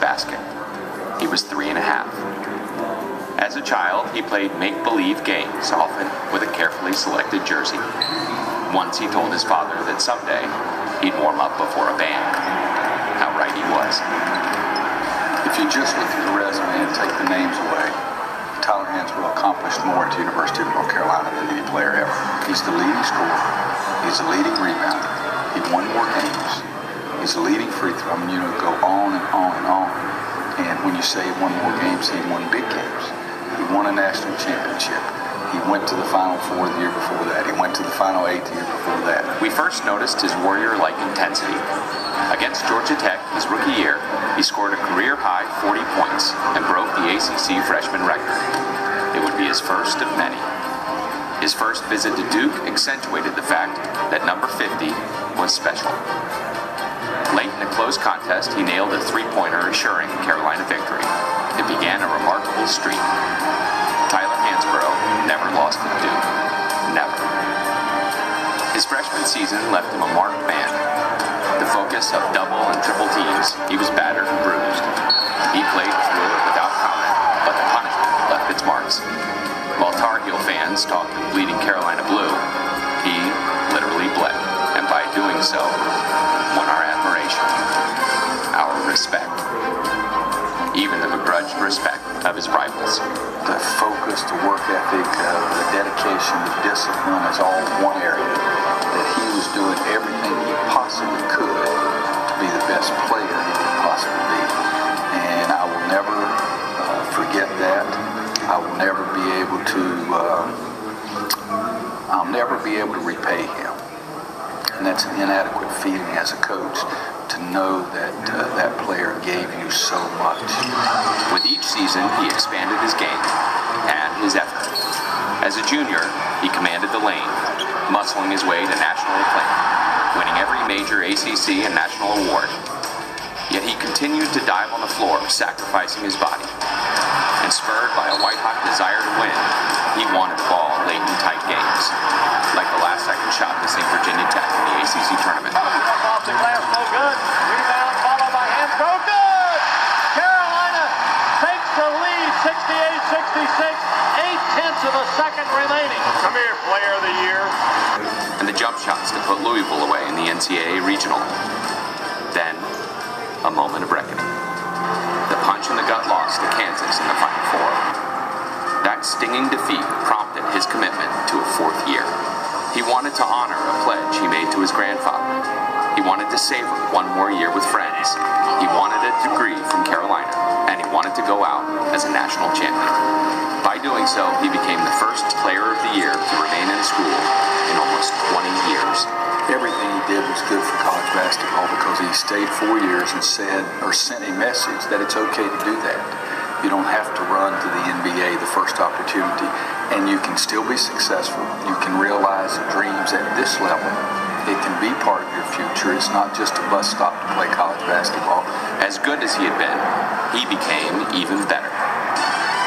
basket. He was 3 1/2. As a child, he played make-believe games, often with a carefully selected jersey. Once he told his father that someday he'd warm up before a band. How right he was. If you just look at the resume and take the names away, Tyler Hansbrough accomplished more at the University of North Carolina than any player ever. He's the leading scorer. He's the leading rebounder. He won more games. He's the leading free throw. I mean, go on and on and on. And when you say he won more games, he won big games. He won a national championship. He went to the Final Four the year before that. He went to the Final Eight the year before that. We first noticed his warrior-like intensity. Against Georgia Tech, his rookie year, he scored a career-high 40 points and broke the ACC freshman record. It would be his first of many. His first visit to Duke accentuated the fact that number 50 was special. Late in a close contest, he nailed a three-pointer, ensuring Carolina victory. It began a remarkable streak. Tyler Hansbrough never lost at Duke. Never. His freshman season left him a marked man. The focus of double and triple teams, he was battered and bruised. He played through it without comment, but the punishment left its marks. While Tar Heel fans talked of bleeding Carolina blue, he literally bled, and by doing so, won our admiration, our respect, even the begrudged respect of his rivals. The focus, the work ethic, the dedication, the discipline is all one area. That he was doing everything he possibly could to be the best player he could possibly be. And I will never forget that. I will never be able to, I'll never be able to repay him. And that's an inadequate feeling as a coach, to know that that player gave you so much. With each season, he expanded his game and his effort. As a junior, he commanded the lane, muscling his way to national acclaim, winning every major ACC and national award. Yet he continued to dive on the floor, sacrificing his body. And spurred by a white-hot desire to win, he wanted the ball late in tight games, like the last-second shot to St. Virginia Tech in the ACC tournament. Off the glass, no good. Rebound followed by Hansbrough. Good! Carolina takes the lead, 68-66. 8/10 of a second remaining. Come here, player of the year. And the jump shots to put Louisville away in the NCAA regional. Then, a moment of reckoning. The punch in the gut loss to Kansas in the Final Four. That stinging defeat prompted his commitment to a fourth year. He wanted to honor a pledge he made to his grandfather. He wanted to savor one more year with friends. He wanted a degree from Carolina, and he wanted to go out as a national champion. By doing so, he became the first player of the year to remain in school in almost 20 years. Everything he did was good for college basketball because he stayed 4 years and said, or sent a message that it's okay to do that. You don't have to run to the NBA the first opportunity, and you can still be successful. You can realize dreams at this level. It can be part of your future. It's not just a bus stop to play college basketball. As good as he had been, he became even better.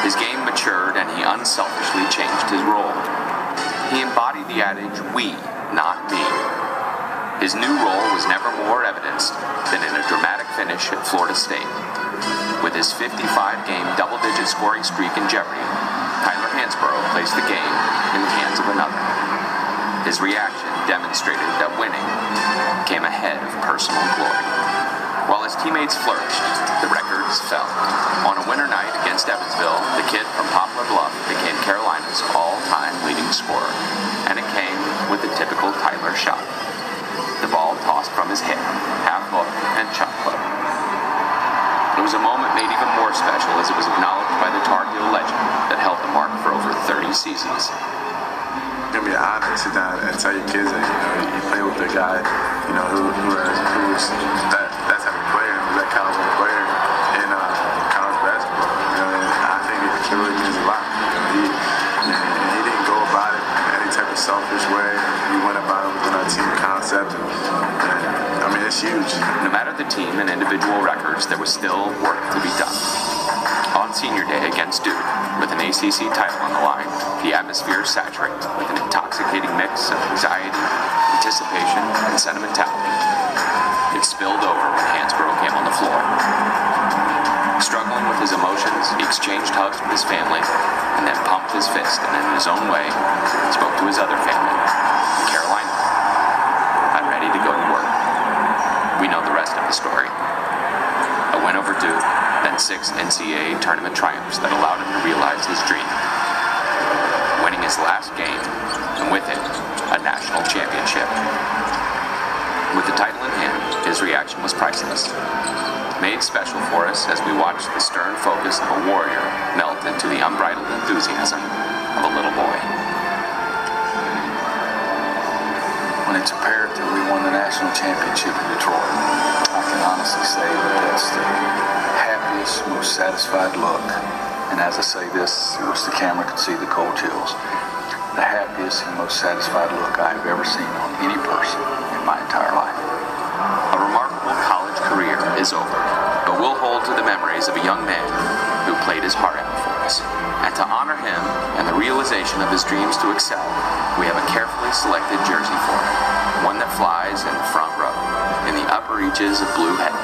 His game matured, and he unselfishly changed his role. He embodied the adage, "We, not me." His new role was never more evidenced than in a dramatic finish at Florida State. With his 55-game double-digit scoring streak in jeopardy, Tyler Hansbrough placed the game in the hands of another. His reaction demonstrated that winning came ahead of personal glory. While his teammates flourished, the records fell. On a winter night against Evansville, the kid from Poplar Bluff became Carolina's all-time leading scorer, and it came with the typical Tyler shot. The ball tossed from his hip, half hook, and shot club. It was a moment made even more special as it was acknowledged by the Tar Heel legend that held the mark for over 30 seasons. It's gonna be an honor to sit down and tell your kids that you play with a guy who was that type of player, who was that caliber of player in college basketball. And I think it really means a lot. He didn't go about it in any type of selfish way. He went about it within our team concept. I mean, it's huge. No matter the team and individual records, there was still work to be done. On senior day against Duke, with an ACC title on the line, the atmosphere saturated with an intoxicating mix of anxiety, anticipation, and sentimentality. It spilled over when Hansbrough came on the floor. exchanged hugs with his family, and then pumped his fist and in his own way spoke to his other family, Carolina. I'm ready to go to work. We know the rest of the story. A win over Duke, then 6 NCAA tournament triumphs that allowed him to realize his dream. Winning his last game, and with it, a national championship. With the title in hand, his reaction was priceless. Made special for us as we watched the stern focus of a warrior melt into the unbridled enthusiasm of a little boy. When it's imperative we won the national championship in Detroit, I can honestly say that that's the happiest, most satisfied look. And as I say this, I wish the camera could see the cold chills. The happiest and most satisfied look I have ever seen on any person in my entire life. A remarkable college career is over, but we'll hold to the memories of a young man who played his heart out for us. And to honor him and the realization of his dreams to excel, we have a carefully selected jersey for him, one that flies in the front row, in the upper reaches of blue heaven,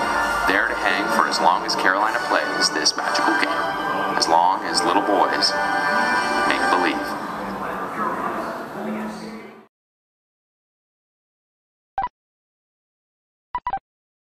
there to hang for as long as Carolina plays this magical game, as long as little boys